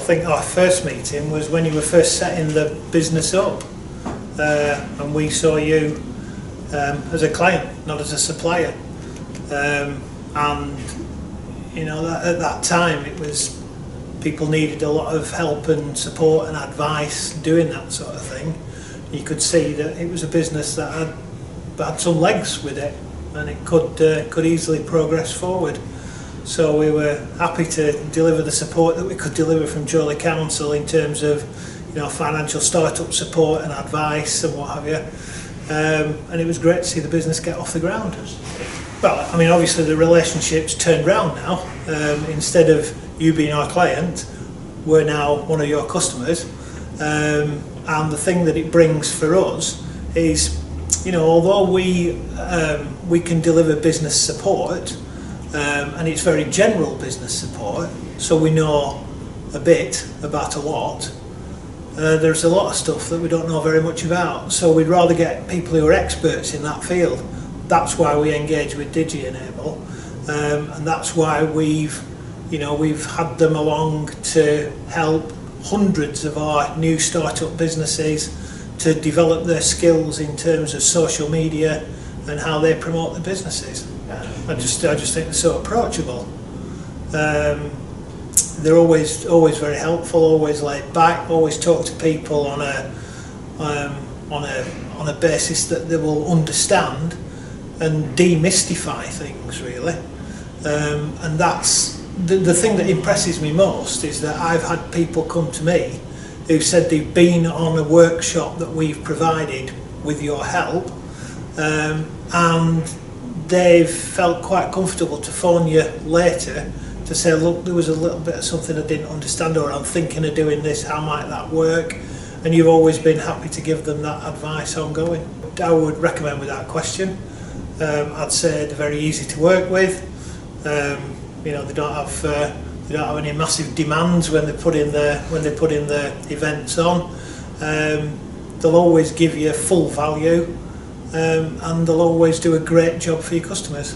think our first meeting was when you were first setting the business up, and we saw you as a client, not as a supplier, and you know that at that time it was people needed a lot of help and support and advice doing that sort of thing. You could see that it was a business that had some legs with it, and it could easily progress forward. So we were happy to deliver the support that we could deliver from Chorley Council in terms of, you know, financial startup support and advice and what have you. And it was great to see the business get off the ground. Well, I mean, obviously the relationship's turned round now. Instead of you being our client, we're now one of your customers. And the thing that it brings for us is, you know, although we can deliver business support, and it's very general business support, so we know a bit about a lot. There's a lot of stuff that we don't know very much about, so we'd rather get people who are experts in that field. That's why we engage with DigiEnable, and that's why we've had them along to help hundreds of our new startup businesses to develop their skills in terms of social media and how they promote the businesses. I just think they're so approachable. They're always very helpful, always laid back, always talk to people on a basis that they will understand and demystify things really. And that's the thing that impresses me most, is that I've had people come to me who've said they've been on a workshop that we've provided with your help, and they've felt quite comfortable to phone you later to say, look, there was a little bit of something I didn't understand, or I'm thinking of doing this, how might that work? And you've always been happy to give them that advice ongoing. I would recommend without question. I'd say they're very easy to work with. You know, they don't have any massive demands when they put in the events on. They'll always give you full value, and they'll always do a great job for your customers.